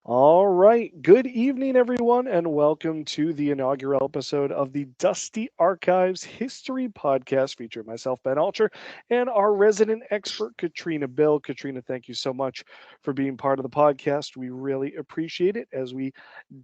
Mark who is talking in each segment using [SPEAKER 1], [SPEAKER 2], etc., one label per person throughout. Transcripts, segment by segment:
[SPEAKER 1] All right. Good evening, everyone, and welcome to the inaugural episode of the Dusty Archives History Podcast featuring myself, Ben Alcher, and our resident expert, Katrina Bill. Katrina, thank you so much for being part of the podcast. We really appreciate it as we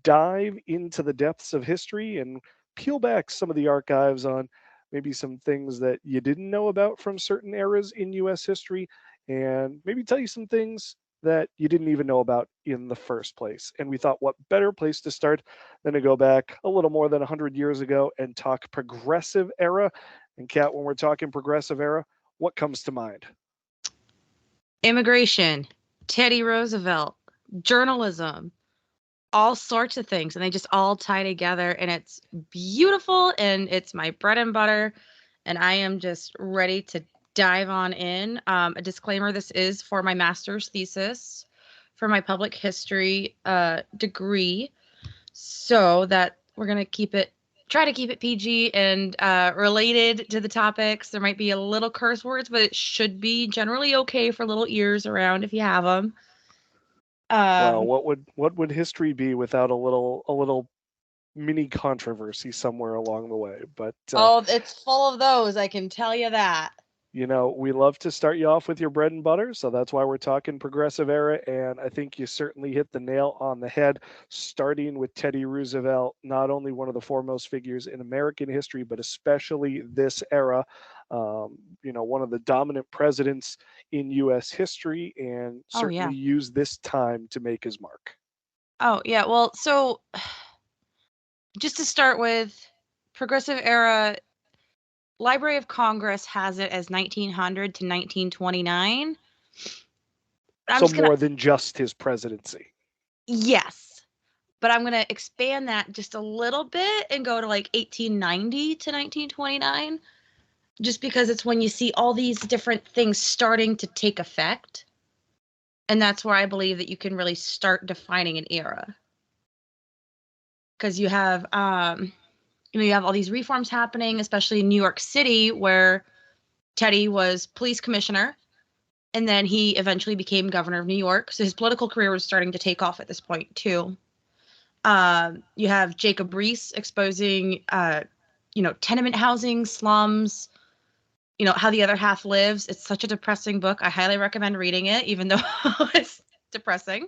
[SPEAKER 1] dive into the depths of history and peel back some of the archives on maybe some things that you didn't know about from certain eras in U.S. history, and maybe tell you some things that you didn't even know about in the first place. And we thought, what better place to start than to go back a little more than 100 years ago and talk progressive era? And Kat, when we're talking progressive era, what comes to mind?
[SPEAKER 2] Immigration, Teddy Roosevelt, journalism, all sorts of things. And they just all tie together. And it's beautiful. And it's my bread and butter. And I am just ready to dive on in. A disclaimer, this is for my master's thesis for my public history degree. So that we're going to try to keep it PG and related to the topics. There might be a little curse words, but it should be generally okay for little ears around if you have them.
[SPEAKER 1] Well,
[SPEAKER 2] Um,
[SPEAKER 1] what would history be without a little mini controversy somewhere along the way? But
[SPEAKER 2] oh, it's full of those, I can tell you that.
[SPEAKER 1] we love to start you off with your bread and butter. So that's why we're talking progressive era. And I think you certainly hit the nail on the head, starting with Teddy Roosevelt, not only one of the foremost figures in American history, but especially this era. One of the dominant presidents in U.S. history, and
[SPEAKER 2] Oh,
[SPEAKER 1] certainly
[SPEAKER 2] yeah.
[SPEAKER 1] used this time to make his mark.
[SPEAKER 2] Oh, yeah. Well, so just to start with, progressive era, Library of Congress has it as 1900 to 1929. I'm
[SPEAKER 1] So
[SPEAKER 2] just going to,
[SPEAKER 1] more than just his presidency.
[SPEAKER 2] yes, but I'm going to expand that just a little bit and go to like 1890 to 1929, just because it's when you see all these different things starting to take effect. And that's where I believe that you can really start defining an era. Because you have all these reforms happening, especially in New York City, where Teddy was police commissioner, and then he eventually became governor of New York. So his political career was starting to take off at this point too. You have Jacob Riis exposing, tenement housing, slums, how the other half lives. It's such a depressing book. I highly recommend reading it, even though it's depressing.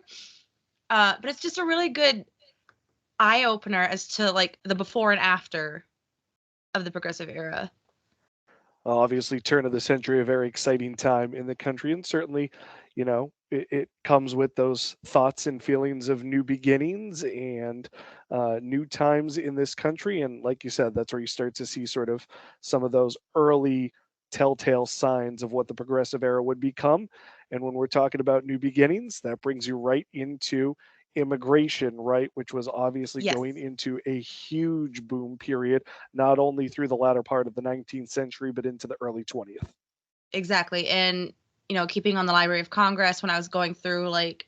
[SPEAKER 2] But it's just a really good eye opener as to like the before and after of the progressive era.
[SPEAKER 1] Obviously, turn of the century, a very exciting time in the country, and certainly, it comes with those thoughts and feelings of new beginnings and new times in this country. And like you said, that's where you start to see sort of some of those early telltale signs of what the progressive era would become. And when we're talking about new beginnings, that brings you right into immigration, right, which was obviously
[SPEAKER 2] Yes,
[SPEAKER 1] going into a huge boom period not only through the latter part of the 19th century, but into the early 20th.
[SPEAKER 2] exactly. And keeping on the Library of Congress, when I was going through like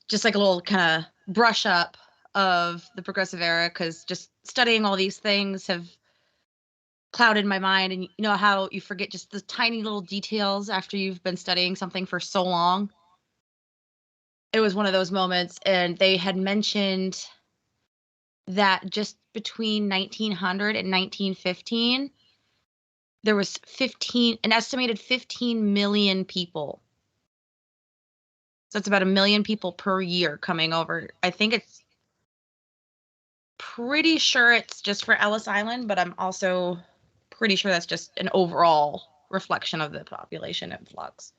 [SPEAKER 2] just like a little kind of brush up of the progressive era, because just studying all these things have clouded my mind. And you know how you forget just the tiny little details after you've been studying something for so long. It was one of those moments, and they had mentioned that just between 1900 and 1915 there was an estimated 15 million people. So it's about a million people per year coming over. I think it's pretty sure it's just for Ellis Island, but I'm also pretty sure that's just an overall reflection of the population influx.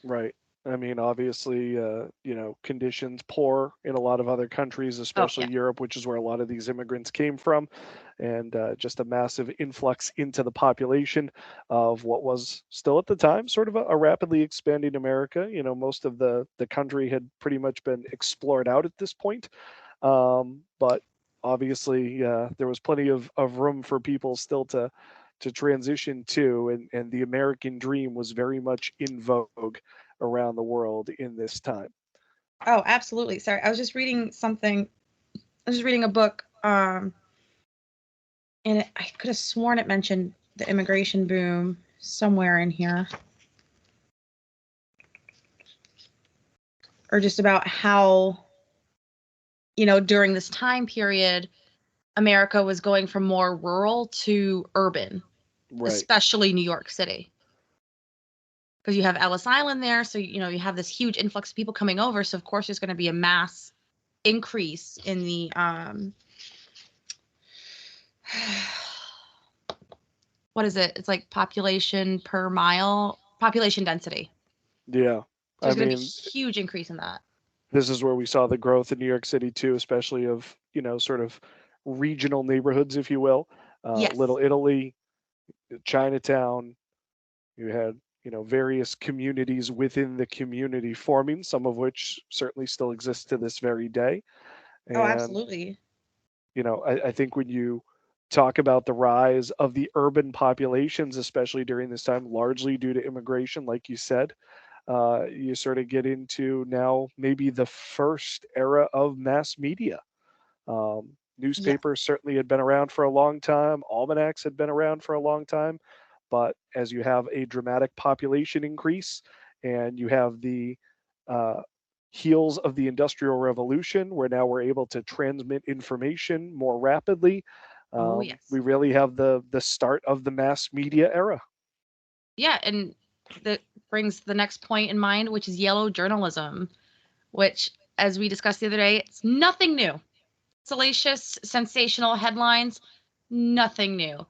[SPEAKER 1] Right. I mean, obviously, conditions poor in a lot of other countries,
[SPEAKER 2] Oh,
[SPEAKER 1] especially
[SPEAKER 2] yeah.
[SPEAKER 1] Europe, which is where a lot of these immigrants came from, and just a massive influx into the population of what was still at the time sort of a rapidly expanding America. Most of the country had pretty much been explored out at this point, but obviously, there was plenty of room for people still to transition to, and the American dream was very much in vogue around the world in this time.
[SPEAKER 2] Oh, absolutely. Sorry. I was just reading a book, and I could have sworn it mentioned the immigration boom somewhere in here, or just about how during this time period, America was going from more rural to urban,
[SPEAKER 1] Right.
[SPEAKER 2] especially New York City. Because you have Ellis Island there, so you have this huge influx of people coming over. So of course there's going to be a mass increase in the what is it? It's like population per mile, population density.
[SPEAKER 1] Yeah.
[SPEAKER 2] There's
[SPEAKER 1] I
[SPEAKER 2] going to be
[SPEAKER 1] mean,
[SPEAKER 2] a huge increase in that.
[SPEAKER 1] this is where we saw the growth in New York City too, especially of, sort of regional neighborhoods, if you will.
[SPEAKER 2] Yes.
[SPEAKER 1] Little Italy, Chinatown. You had, various communities within the community forming, some of which certainly still exist to this very day.
[SPEAKER 2] Oh,
[SPEAKER 1] And,
[SPEAKER 2] absolutely.
[SPEAKER 1] I think when you talk about the rise of the urban populations, especially during this time, largely due to immigration, like you said, you sort of get into now maybe the first era of mass media.
[SPEAKER 2] Yes.
[SPEAKER 1] Newspapers certainly had been around for a long time, almanacs had been around for a long time, but as you have a dramatic population increase and you have the uh, heels of the Industrial Revolution, where now we're able to transmit information more rapidly,
[SPEAKER 2] Oh, yes.
[SPEAKER 1] we really have the start of the mass media era.
[SPEAKER 2] Yeah, and that brings the next point in mind, which is yellow journalism, which, as we discussed the other day, it's nothing new. Salacious, sensational headlines, nothing new.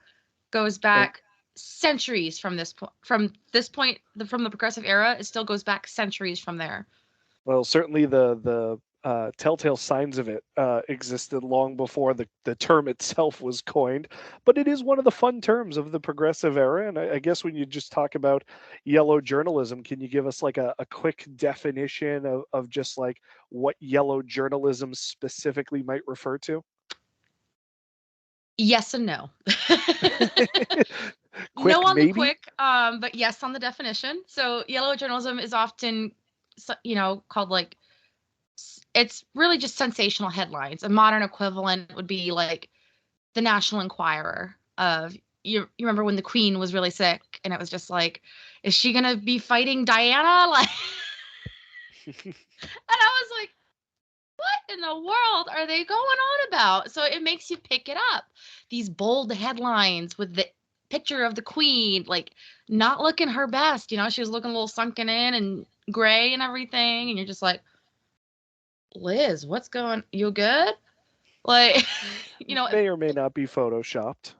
[SPEAKER 2] Goes
[SPEAKER 1] And
[SPEAKER 2] back centuries from this point. From this point, from the progressive era, it still goes back centuries from there.
[SPEAKER 1] well, certainly the telltale signs of it existed long before the term itself was coined, but it is one of the fun terms of the progressive era. And I guess when you just talk about yellow journalism, can you give us like a quick definition of just like what yellow journalism specifically might refer to?
[SPEAKER 2] Yes and no. No
[SPEAKER 1] Quick,
[SPEAKER 2] on the
[SPEAKER 1] maybe.
[SPEAKER 2] quick, but yes on the definition. So yellow journalism is often, called like it's really just sensational headlines. A modern equivalent would be like the National Enquirer of you remember when the Queen was really sick and it was just like, is she gonna be fighting Diana? Like, and I was like, what in the world are they going on about? So it makes you pick it up. These bold headlines with the picture of the Queen, like not looking her best. She was looking a little sunken in and gray and everything, and you're just like, Liz, what's going? You good? Like,
[SPEAKER 1] May or may not be photoshopped.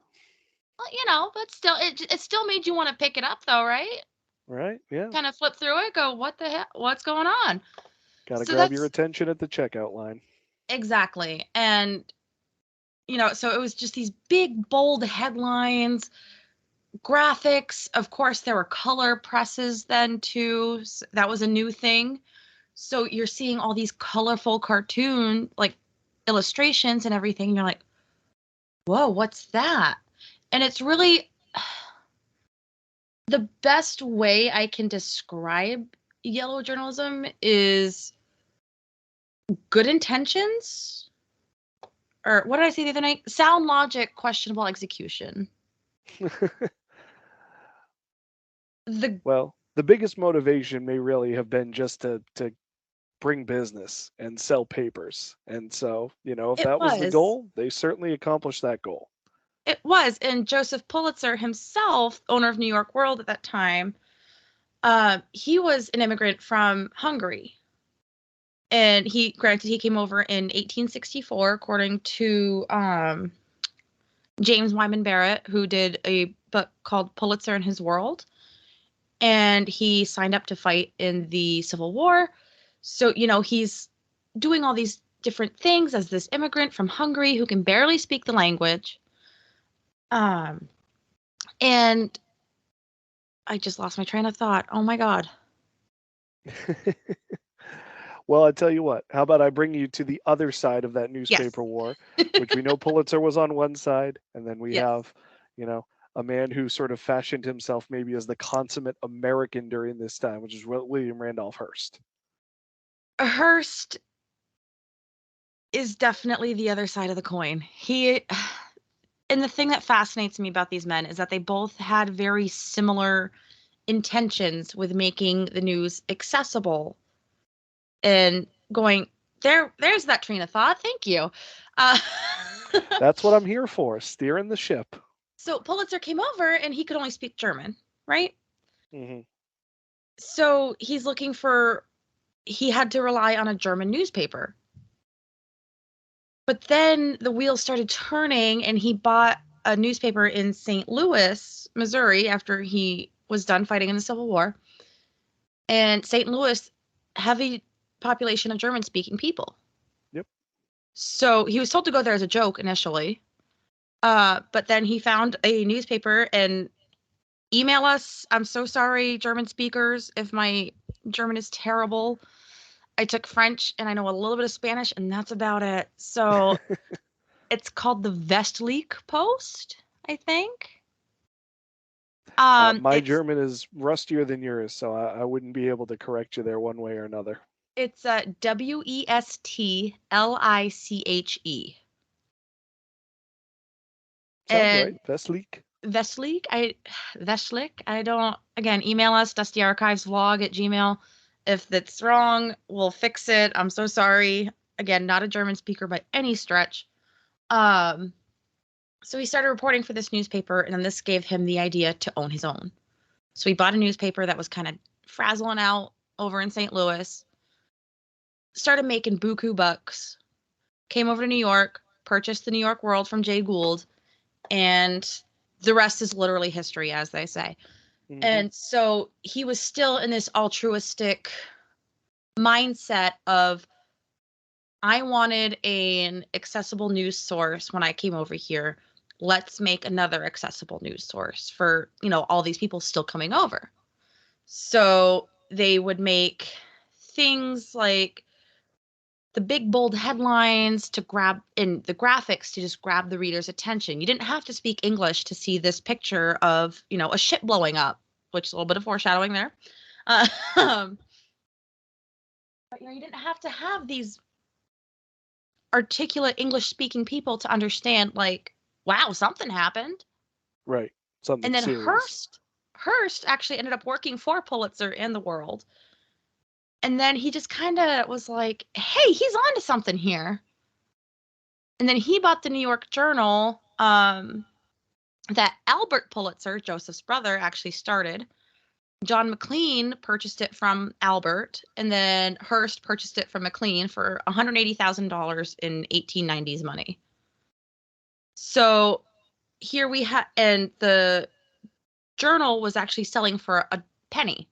[SPEAKER 2] well, but still, it still made you want to pick it up, though, right?
[SPEAKER 1] Right? Yeah.
[SPEAKER 2] Kind of flip through it, go, what the heck? What's going on?
[SPEAKER 1] Got to
[SPEAKER 2] So
[SPEAKER 1] grab your
[SPEAKER 2] that's
[SPEAKER 1] attention at the checkout line.
[SPEAKER 2] exactly. And, so it was just these big, bold headlines, graphics. Of course, there were color presses then, too. So that was a new thing. So you're seeing all these colorful cartoon, like illustrations and everything. And you're like, whoa, what's that? And it's really the best way I can describe yellow journalism is good intentions, or what did I say the other night? Sound logic, questionable execution. The
[SPEAKER 1] Well, the biggest motivation may really have been just to bring business and sell papers. And so, if
[SPEAKER 2] it
[SPEAKER 1] that was the
[SPEAKER 2] was
[SPEAKER 1] goal, they certainly accomplished that goal.
[SPEAKER 2] it was, and Joseph Pulitzer himself, owner of New York World at that time, he was an immigrant from Hungary, and he came over in 1864, according to James Wyman Barrett, who did a book called Pulitzer and His World. And he signed up to fight in the Civil War. So, he's doing all these different things as this immigrant from Hungary who can barely speak the language. And I just lost my train of thought. Oh my God.
[SPEAKER 1] Well, I tell you what, how about I bring you to the other side of that
[SPEAKER 2] Yes.
[SPEAKER 1] newspaper war, which we know Pulitzer was on one side, and then we
[SPEAKER 2] Yes.
[SPEAKER 1] have, a man who sort of fashioned himself maybe as the consummate American during this time, which is William Randolph Hearst.
[SPEAKER 2] Hearst is definitely the other side of the coin. And the thing that fascinates me about these men is that they both had very similar intentions with making the news accessible and going There's that train of thought. Thank you. Uh,
[SPEAKER 1] That's what I'm here for, steering the ship.
[SPEAKER 2] so Pulitzer came over and he could only speak German, right?
[SPEAKER 1] Hmm.
[SPEAKER 2] So he had to rely on a German newspaper. But then the wheels started turning and he bought a newspaper in St. Louis, Missouri, after he was done fighting in the Civil War. And St. Louis, heavy population of German speaking people.
[SPEAKER 1] Yep.
[SPEAKER 2] So he was told to go there as a joke initially. But then he found a newspaper and email us. I'm so sorry, German speakers, if my German is terrible. I took French and I know a little bit of Spanish, and that's about it. So it's called the Westliche Post, I think.
[SPEAKER 1] My
[SPEAKER 2] It's
[SPEAKER 1] German is rustier than yours, so I wouldn't be able to correct you there one way or another.
[SPEAKER 2] it's Westliche.
[SPEAKER 1] Sounds right.
[SPEAKER 2] And
[SPEAKER 1] Vestleak.
[SPEAKER 2] Westliche. I don't. Again, email us dustyarchivesvlog@gmail. If that's wrong, we'll fix it. I'm so sorry. Again, not a German speaker by any stretch. Um, so he started reporting for this newspaper, and then this gave him the idea to own his own. So he bought a newspaper that was kind of frazzling out over in St. Louis, started making buku bucks, came over to New York, purchased the New York World from Jay Gould, and the rest is literally history, as they say.
[SPEAKER 1] Hmm.
[SPEAKER 2] And so he was still in this altruistic mindset of, I wanted an accessible news source when I came over here. Let's make another accessible news source for, all these people still coming over. So they would make things like the big bold headlines to grab in the graphics to just grab the reader's attention. You didn't have to speak English to see this picture of, a ship blowing up, which is a little bit of foreshadowing there. Um, but you didn't have to have these articulate English speaking people to understand, like, wow, something happened.
[SPEAKER 1] Right. Something
[SPEAKER 2] And then
[SPEAKER 1] serious.
[SPEAKER 2] Hearst actually ended up working for Pulitzer and the World. And then he just kind of was like, hey, he's on to something here. And then he bought the New York Journal that Albert Pulitzer, Joseph's brother, actually started. John McLean purchased it from Albert, and then Hearst purchased it from McLean for $180,000 in 1890s money. So here we have, and the journal was actually selling for a penny,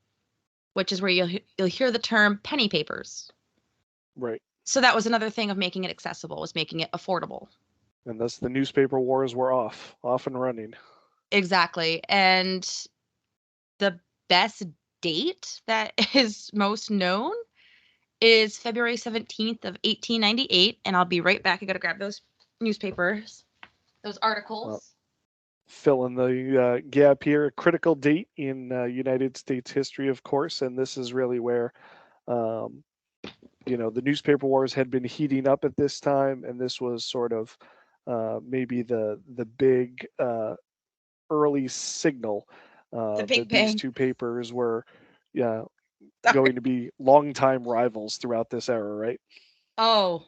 [SPEAKER 2] which is where you'll hear the term penny papers.
[SPEAKER 1] Right.
[SPEAKER 2] So that was another thing of making it accessible, was making it affordable.
[SPEAKER 1] And thus the newspaper wars were off and running.
[SPEAKER 2] Exactly. And the best date that is most known is February 17th of 1898. And I'll be right back. I got to grab those newspapers, those articles.
[SPEAKER 1] Fill in the gap here. A critical date in United States history, of course, and this is really where the newspaper wars had been heating up at this time, and this was sort of maybe the big early signal
[SPEAKER 2] The Big
[SPEAKER 1] that these
[SPEAKER 2] Bang.
[SPEAKER 1] two papers were going to be longtime rivals throughout this era, right?
[SPEAKER 2] Oh,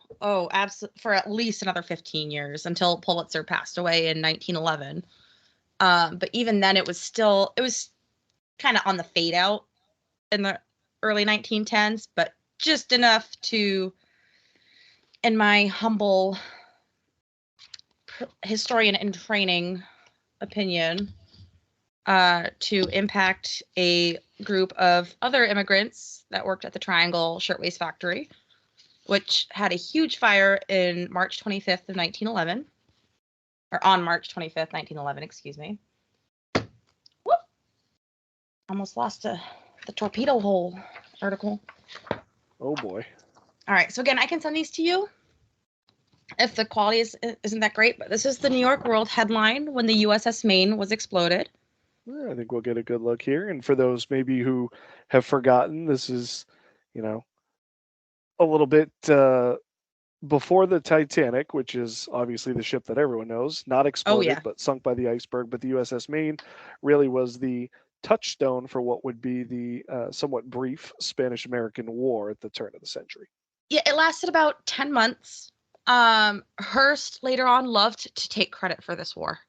[SPEAKER 2] absolutely. For at least another 15 years until Pulitzer passed away in 1911. But even then, it was kind of on the fade out in the early 1910s, but just enough to, in my humble historian in training opinion, to impact a group of other immigrants that worked at the Triangle Shirtwaist Factory, which had a huge fire in March 25th of 1911, or on March 25th, 1911, excuse me. Whoop! Almost lost the torpedo hole article.
[SPEAKER 1] Oh boy.
[SPEAKER 2] All right, so again, I can send these to you if the quality isn't that great, but this is the New York World headline when the USS Maine was exploded.
[SPEAKER 1] I think we'll get a good look here. And for those maybe who have forgotten, this is, a little bit before the Titanic, which is obviously the ship that everyone knows, not exploded, but sunk by the iceberg. But the USS Maine really was the touchstone for what would be the somewhat brief Spanish-American War at the turn of the century.
[SPEAKER 2] Yeah, it lasted about 10 months. Hearst later on loved to take credit for this war.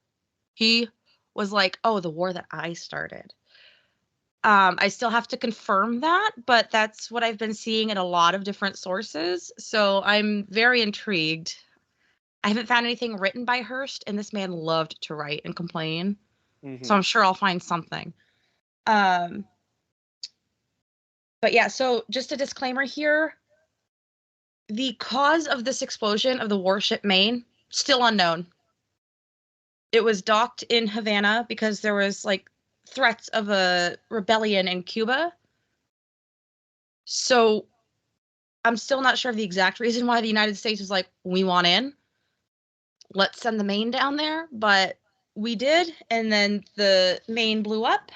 [SPEAKER 2] He was like, oh, the war that I started. I still have to confirm that, but that's what I've been seeing in a lot of different sources. So I'm very intrigued. I haven't found anything written by Hearst, and this man loved to write and complain. So I'm sure I'll find something. But yeah, so just a disclaimer here. The cause of this explosion of the warship Maine, still unknown. It was docked in Havana because there was like threats of a rebellion in Cuba. So I'm still not sure of the exact reason why the United States was like, we want in. Let's send the Maine down there. But we did. And then the Maine blew up.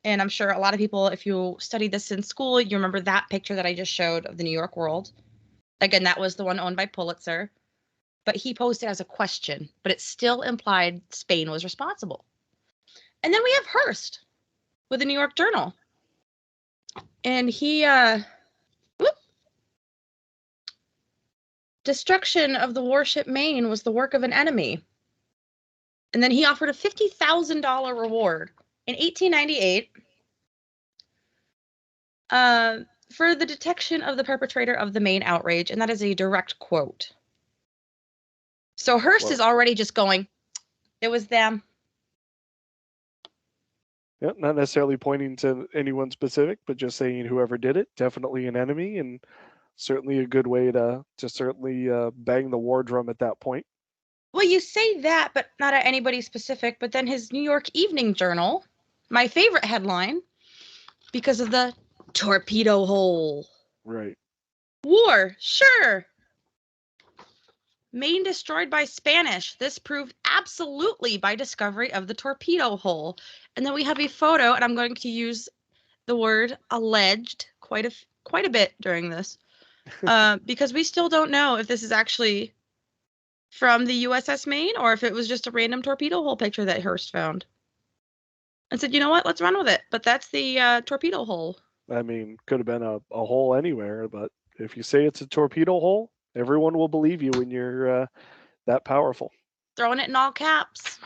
[SPEAKER 2] And I'm sure a lot of people, if you studied this in school, you remember that picture that I just showed of the New York World. Again, that was the one owned by Pulitzer. But he posed it as a question, but it still implied Spain was responsible. And then we have Hearst with the New York Journal. And he, destruction of the warship Maine was the work of an enemy. And then he offered a $50,000 reward in 1898 for the detection of the perpetrator of the Maine outrage. And that is a direct quote. So Hearst is already just going, it was them.
[SPEAKER 1] Yeah, not necessarily pointing to anyone specific, but just saying whoever did it, definitely an enemy, and certainly a good way to certainly bang the war drum at that point.
[SPEAKER 2] Well, you say that, but not at anybody specific. But then his New York Evening Journal, my favorite headline, because of the torpedo hole.
[SPEAKER 1] Right.
[SPEAKER 2] War, sure. Maine destroyed by Spanish. This proved absolutely by discovery of the torpedo hole. And then we have a photo, and I'm going to use the word alleged quite a bit during this, because we still don't know if this is actually from the USS Maine or if it was just a random torpedo hole picture that Hearst found. And said, you know what, let's run with it. But that's the torpedo hole.
[SPEAKER 1] I mean, could have been a hole anywhere, but if you say it's a torpedo hole, everyone will believe you when you're that powerful.
[SPEAKER 2] Throwing it in all caps.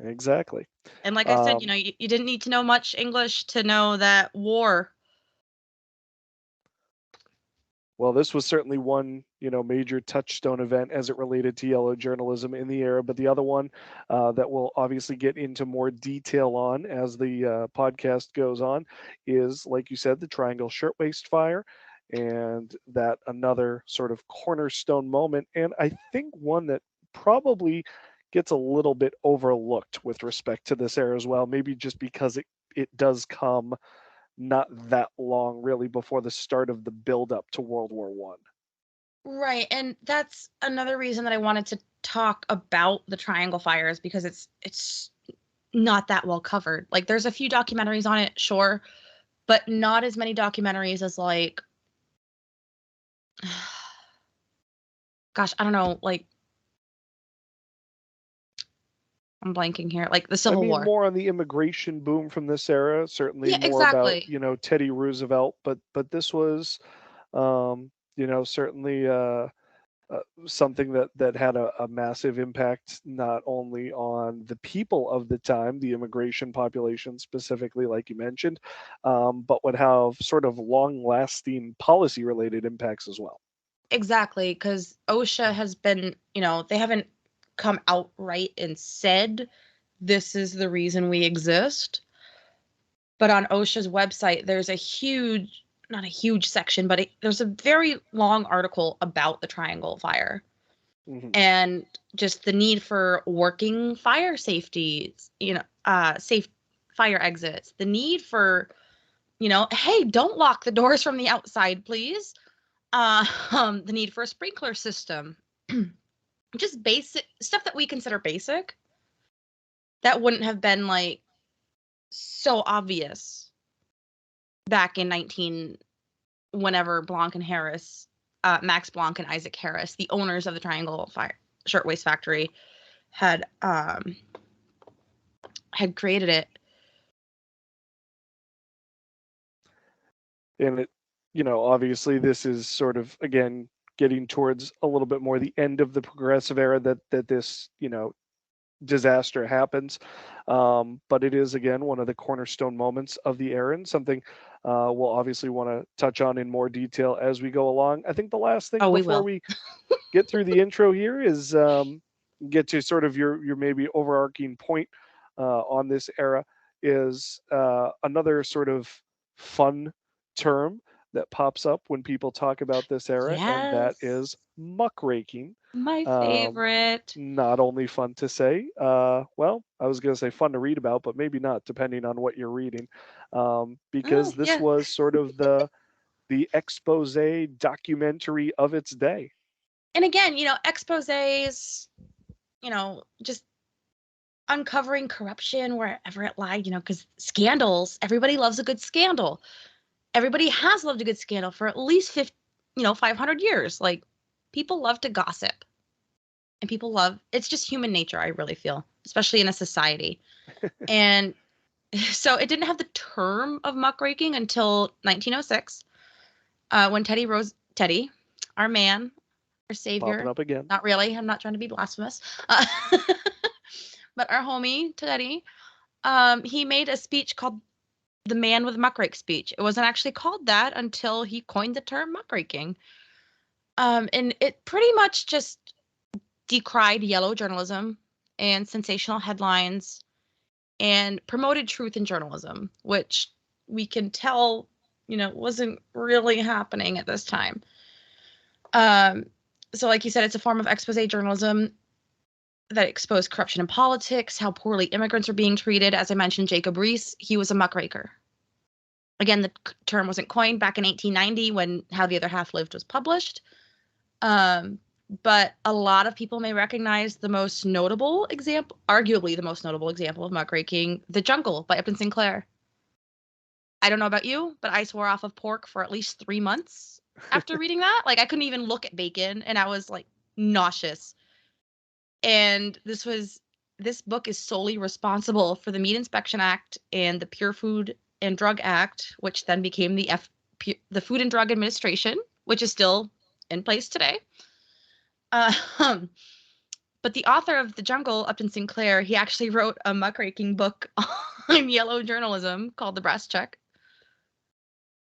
[SPEAKER 1] Exactly.
[SPEAKER 2] And like I said, you didn't need to know much English to know that war.
[SPEAKER 1] Well, this was certainly one, major touchstone event as it related to yellow journalism in the era. But the other one that we'll obviously get into more detail on as the podcast goes on is, like you said, the Triangle Shirtwaist Fire, and that another sort of cornerstone moment. And I think one that probably gets a little bit overlooked with respect to this era as well, maybe just because it does come not that long really before the start of the buildup to World War One.
[SPEAKER 2] Right, and that's another reason that I wanted to talk about the Triangle Fires, because it's not that well covered. Like, there's a few documentaries on it, sure, but not as many documentaries as like, gosh, I don't know, like, I'm blanking here, like the Civil War.
[SPEAKER 1] More on the immigration boom from this era, certainly more
[SPEAKER 2] exactly.
[SPEAKER 1] about, Teddy Roosevelt, but this was, certainly something that had a massive impact not only on the people of the time, the immigration population specifically, like you mentioned, but would have sort of long-lasting policy-related impacts as well.
[SPEAKER 2] Exactly, because OSHA has been, they haven't come outright and said this is the reason we exist. But on OSHA's website, there's not a huge section, but there's a very long article about the Triangle Fire.
[SPEAKER 1] Mm-hmm.
[SPEAKER 2] And just the need for working fire safety, safe fire exits, the need for, hey, don't lock the doors from the outside, please. The need for a sprinkler system, just basic stuff that we consider basic that wouldn't have been like so obvious back in whenever Blanc and Harris, Max Blanc and Isaac Harris, the owners of the Triangle Fire Shirtwaist Factory, had created it.
[SPEAKER 1] And obviously this is sort of, again, getting towards a little bit more the end of the progressive era that this, disaster happens. But it is, again, one of the cornerstone moments of the era, and something we'll obviously want to touch on in more detail as we go along. I think the last thing
[SPEAKER 2] Oh, we
[SPEAKER 1] before
[SPEAKER 2] will.
[SPEAKER 1] we get through the intro here is get to sort of your maybe overarching point on this era is another sort of fun term that pops up when people talk about this era, and that
[SPEAKER 2] Yes.
[SPEAKER 1] is muckraking.
[SPEAKER 2] My
[SPEAKER 1] Um,
[SPEAKER 2] favorite.
[SPEAKER 1] Not only fun to say, well, I was going to say fun to read about, but maybe not, depending on what you're reading, because this
[SPEAKER 2] Yeah.
[SPEAKER 1] was sort of the expose documentary of its day.
[SPEAKER 2] And again, exposés, just uncovering corruption wherever it lied, because scandals, everybody loves a good scandal. Everybody has loved a good scandal for at least 50, 500 years. Like, people love to gossip, and people love it's just human nature, I really feel, especially in a society. And so it didn't have the term of muckraking until 1906, when Teddy, our man, our
[SPEAKER 1] Popping
[SPEAKER 2] savior,
[SPEAKER 1] up again.
[SPEAKER 2] not really, I'm not trying to be blasphemous, but our homie Teddy, he made a speech called the Man with Muckrake speech. It wasn't actually called that until he coined the term muckraking. And it pretty much just decried yellow journalism and sensational headlines and promoted truth in journalism, which we can tell, wasn't really happening at this time. Um, so, like you said, it's a form of expose journalism that exposed corruption in politics, how poorly immigrants are being treated. As I mentioned, Jacob Riis, he was a muckraker. Again, the term wasn't coined back in 1890 when How the Other Half Lived was published. Um, but a lot of people may recognize the most notable example, arguably the most notable example of muckraking, The Jungle by Upton Sinclair. I don't know about you, but I swore off of pork for at least 3 months after reading that. Like, I couldn't even look at bacon, and I was like nauseous. And this book is solely responsible for the Meat Inspection Act and the Pure Food and Drug Act, which then became the Food and Drug Administration, which is still in place today. Um, but the author of The Jungle, Upton Sinclair, he actually wrote a muckraking book on yellow journalism called The Brass Check.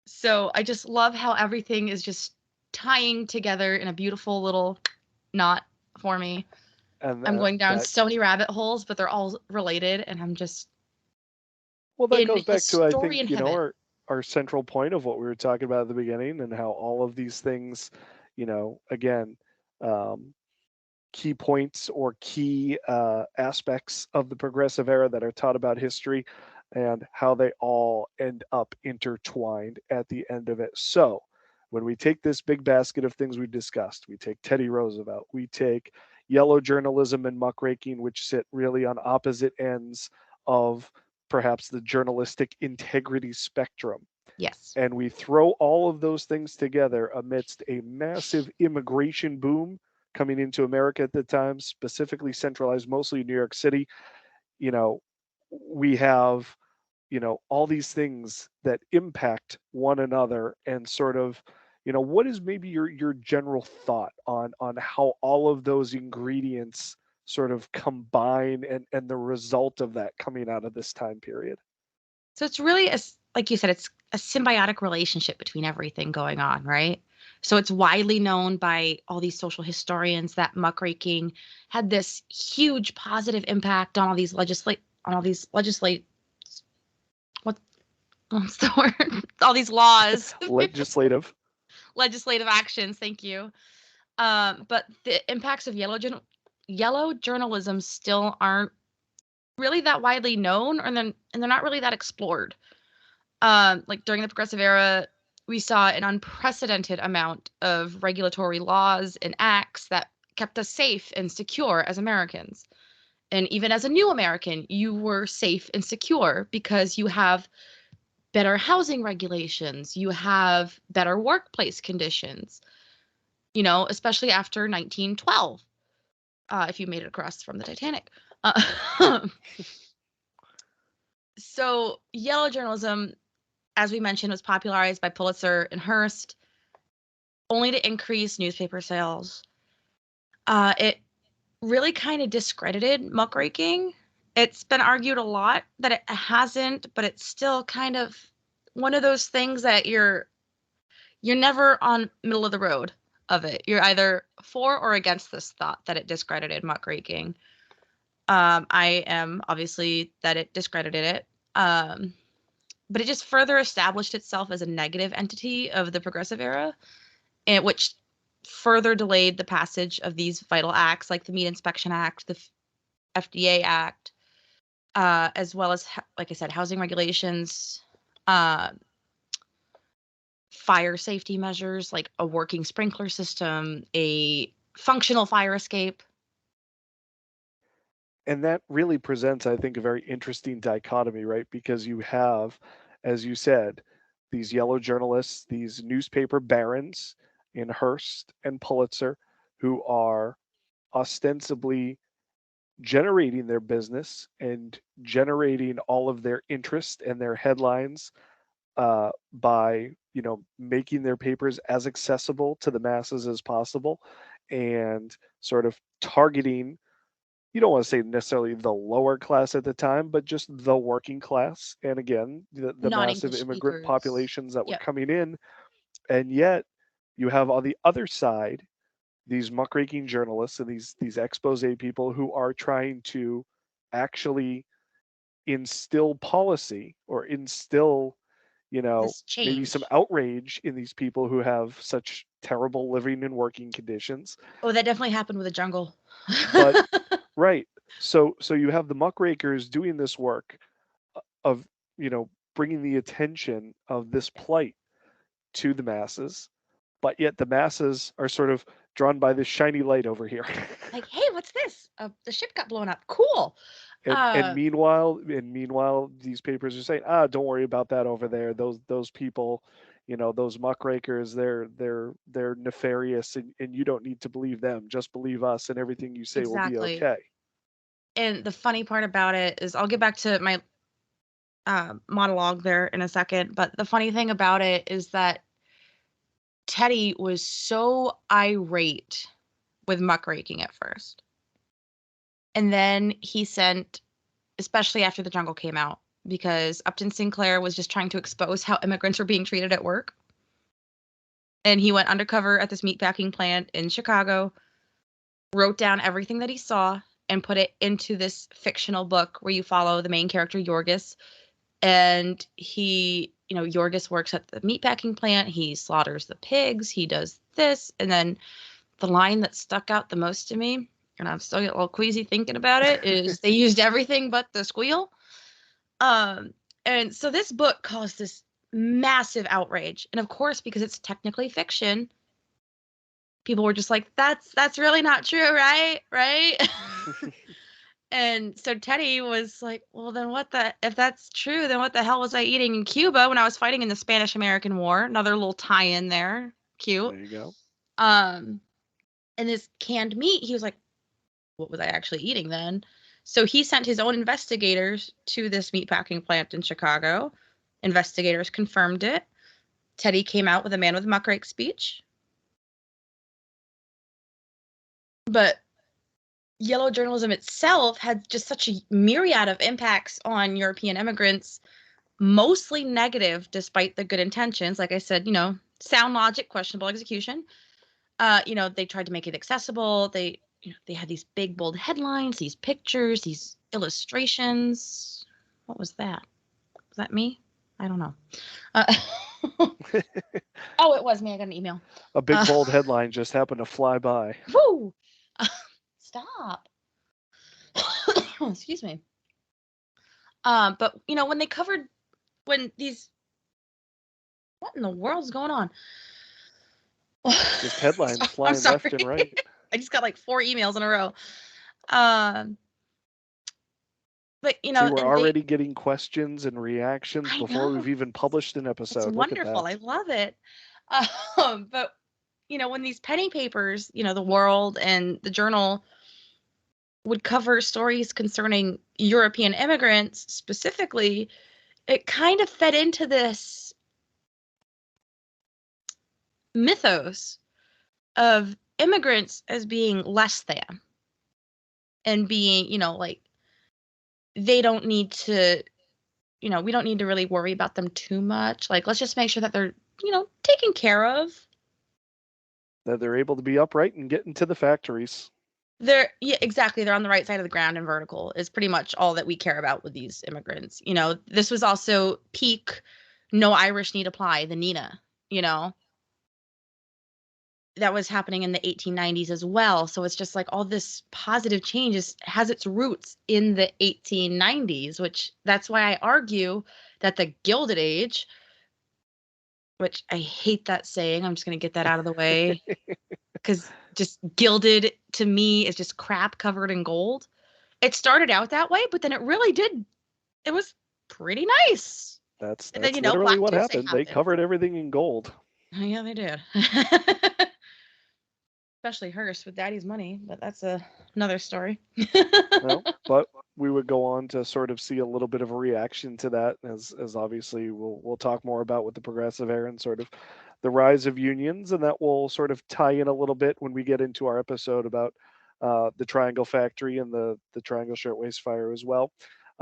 [SPEAKER 2] So I just love how everything is just tying together in a beautiful little knot for me.
[SPEAKER 1] And
[SPEAKER 2] I'm going down
[SPEAKER 1] that
[SPEAKER 2] so many rabbit holes, but they're all related, and I'm just
[SPEAKER 1] well, that
[SPEAKER 2] in
[SPEAKER 1] goes back to, I think,
[SPEAKER 2] historian heaven.
[SPEAKER 1] our central point of what we were talking about at the beginning, and how all of these things, again, um, key points or key aspects of the progressive era that are taught about history, and how they all end up intertwined at the end of it. So, when we take this big basket of things we discussed, we take Teddy Roosevelt, we take yellow journalism and muckraking, which sit really on opposite ends of perhaps the journalistic integrity spectrum,
[SPEAKER 2] Yes.
[SPEAKER 1] and we throw all of those things together amidst a massive immigration boom coming into America at the time, specifically centralized mostly in New York City. You know, we have, all these things that impact one another, and sort of, what is maybe your general thought on how all of those ingredients sort of combine, and the result of that coming out of this time period?
[SPEAKER 2] So it's really, like you said, it's a symbiotic relationship between everything going on, right? So it's widely known by all these social historians that muckraking had this huge positive impact on all these legislate what what's the word? All these laws,
[SPEAKER 1] Legislative.
[SPEAKER 2] legislative actions. Thank you. But the impacts of yellow journalism still aren't really that widely known, and they're not really that explored. Like during the progressive era, we saw an unprecedented amount of regulatory laws and acts that kept us safe and secure as Americans. And even as a new American, you were safe and secure because you have better housing regulations, you have better workplace conditions, especially after 1912, if you made it across from the Titanic. So, yellow journalism, as we mentioned, was popularized by Pulitzer and Hearst, only to increase newspaper sales. It really kind of discredited muckraking. It's been argued a lot that it hasn't, but it's still kind of one of those things that you're never on middle of the road of it. You're either for or against this thought that it discredited muckraking. I am obviously that it discredited it. But it just further established itself as a negative entity of the Progressive Era, and which further delayed the passage of these vital acts like the Meat Inspection Act, the FDA Act, as well as, like I said, housing regulations, fire safety measures like a working sprinkler system, a functional fire escape.
[SPEAKER 1] And that really presents, I think, a very interesting dichotomy, right? Because you have, as you said, these yellow journalists, these newspaper barons in Hearst and Pulitzer, who are ostensibly generating their business and generating all of their interest and their headlines by making their papers as accessible to the masses as possible, and sort of targeting, you don't want to say necessarily the lower class at the time, but just the working class. And again, the massive
[SPEAKER 2] Non-English
[SPEAKER 1] immigrant
[SPEAKER 2] speakers.
[SPEAKER 1] populations that were
[SPEAKER 2] Yep.
[SPEAKER 1] coming in. And yet you have on the other side these muckraking journalists and these expose people who are trying to actually instill policy or instill,
[SPEAKER 2] This
[SPEAKER 1] maybe some
[SPEAKER 2] change.
[SPEAKER 1] outrage in these people who have such terrible living and working conditions.
[SPEAKER 2] Oh, that definitely happened with the jungle.
[SPEAKER 1] But right. So you have the muckrakers doing this work of, bringing the attention of this plight to the masses, but yet the masses are sort of drawn by this shiny light over here.
[SPEAKER 2] Like, hey, what's this? The ship got blown up. Cool.
[SPEAKER 1] And
[SPEAKER 2] Uh,
[SPEAKER 1] meanwhile, these papers are saying, don't worry about that over there. Those people, those muckrakers, they're nefarious, and you don't need to believe them. Just believe us, and everything you say will be
[SPEAKER 2] exactly.
[SPEAKER 1] okay.
[SPEAKER 2] And the funny part about it is, I'll get back to my monologue there in a second. But the funny thing about it is that Teddy was so irate with muckraking at first. And then he sent, especially after The Jungle came out, because Upton Sinclair was just trying to expose how immigrants were being treated at work. And he went undercover at this meatpacking plant in Chicago, wrote down everything that he saw, and put it into this fictional book where you follow the main character, Yorgis. And he, Yorgis works at the meatpacking plant. He slaughters the pigs. He does this. And then the line that stuck out the most to me, and I'm still getting a little queasy thinking about it, is they used everything but the squeal. And so this book caused this massive outrage. And of course, because it's technically fiction, people were just like, that's really not true, right? Right? And so Teddy was like, well, then if that's true, then what the hell was I eating in Cuba when I was fighting in the Spanish-American War? Another little tie-in there. Cute.
[SPEAKER 1] There you go.
[SPEAKER 2] And this canned meat, he was like, what was I actually eating then? So he sent his own investigators to this meatpacking plant in Chicago. Investigators confirmed it. Teddy came out with a man with muckrake speech. But yellow journalism itself had just such a myriad of impacts on European immigrants, mostly negative despite the good intentions. Like I said, sound logic, questionable execution. They tried to make it accessible. They had these big, bold headlines, these pictures, these illustrations. What was that? Was that me? I don't know. Oh, it was me. I got an email.
[SPEAKER 1] A big bold headline just happened to fly by.
[SPEAKER 2] Woo! Stop. Excuse me. But when these, what in the world's going on?
[SPEAKER 1] Just headlines flying left and right.
[SPEAKER 2] I just got like 4 emails in a row. But
[SPEAKER 1] See, we're already getting questions and reactions before we've even published an episode.
[SPEAKER 2] It's wonderful. I love it. But when these penny papers, the World and the Journal, would cover stories concerning European immigrants specifically, it kind of fed into this mythos of immigrants as being less than and being, like they don't need to, we don't need to really worry about them too much. Like, let's just make sure that they're, taken care of.
[SPEAKER 1] That they're able to be upright and get into the factories.
[SPEAKER 2] Yeah, exactly. They're on the right side of the ground and vertical is pretty much all that we care about with these immigrants. This was also peak no Irish need apply, the Nina, that was happening in the 1890s as well. So it's just like all this positive change has its roots in the 1890s, which that's why I argue that the Gilded Age, which I hate that saying, I'm just going to get that out of the way, because just gilded to me is just crap covered in gold. It started out that way, but then it was pretty nice.
[SPEAKER 1] That's
[SPEAKER 2] And then,
[SPEAKER 1] literally
[SPEAKER 2] Black
[SPEAKER 1] what
[SPEAKER 2] Tuesday
[SPEAKER 1] happened. They
[SPEAKER 2] happened.
[SPEAKER 1] covered everything in gold.
[SPEAKER 2] Oh, yeah, they did. Especially Hearst with Daddy's money, but that's another story.
[SPEAKER 1] Well, but we would go on to sort of see a little bit of a reaction to that, as obviously we'll talk more about with the progressive era and sort of the rise of unions, and that will sort of tie in a little bit when we get into our episode about the Triangle Factory and the Triangle Shirtwaist Fire as well.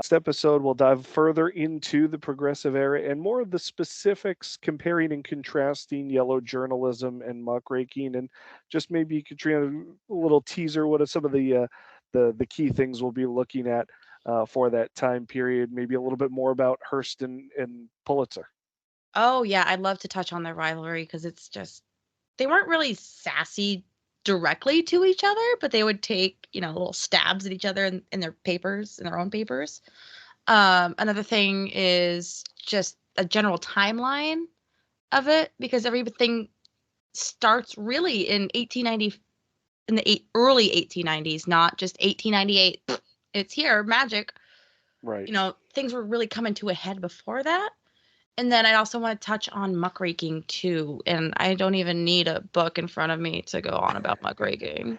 [SPEAKER 1] Next episode, we'll dive further into the progressive era and more of the specifics, comparing and contrasting yellow journalism and muckraking, and just maybe Katrina, a little teaser. What are some of the key things we'll be looking at for that time period? Maybe a little bit more about Hearst and Pulitzer.
[SPEAKER 2] Oh, yeah, I'd love to touch on their rivalry because it's just they weren't really sassy directly to each other, but they would take, little stabs at each other in their papers, in their own papers. Another thing is just a general timeline of it because everything starts really in 1890, in the early 1890s, not just 1898. It's here, magic.
[SPEAKER 1] Right.
[SPEAKER 2] Things were really coming to a head before that. And then I also want to touch on muckraking too. And I don't even need a book in front of me to go on about muckraking.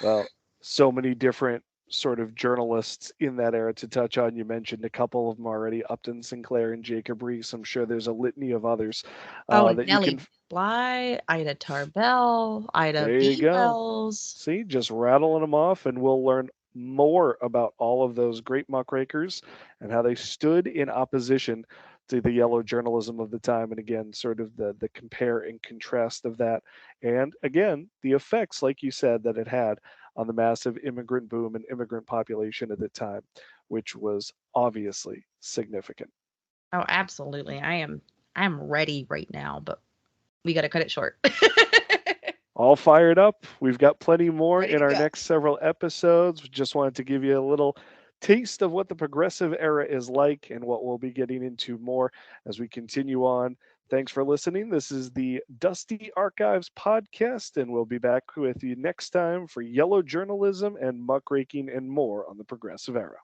[SPEAKER 1] Well, so many different sort of journalists in that era to touch on. You mentioned a couple of them already, Upton Sinclair and Jacob Rees. I'm sure there's a litany of others
[SPEAKER 2] Oh,
[SPEAKER 1] that you
[SPEAKER 2] Nellie
[SPEAKER 1] can.
[SPEAKER 2] Bly, Ida Tarbell, Ida
[SPEAKER 1] There you
[SPEAKER 2] B.
[SPEAKER 1] go.
[SPEAKER 2] Wells.
[SPEAKER 1] See, just rattling them off, and we'll learn more about all of those great muckrakers and how they stood in opposition to the yellow journalism of the time. And again, sort of the compare and contrast of that. And again, the effects, like you said, that it had on the massive immigrant boom and immigrant population at the time, which was obviously significant.
[SPEAKER 2] Oh, absolutely. I'm ready right now, but we got to cut it short.
[SPEAKER 1] All fired up. We've got plenty more
[SPEAKER 2] Ready
[SPEAKER 1] in
[SPEAKER 2] to
[SPEAKER 1] our
[SPEAKER 2] go.
[SPEAKER 1] next several episodes. Just wanted to give you a little taste of what the progressive era is like and what we'll be getting into more as we continue on. Thanks for listening. This is the Dusty Archives podcast, and we'll be back with you next time for yellow journalism and muckraking and more on the progressive era.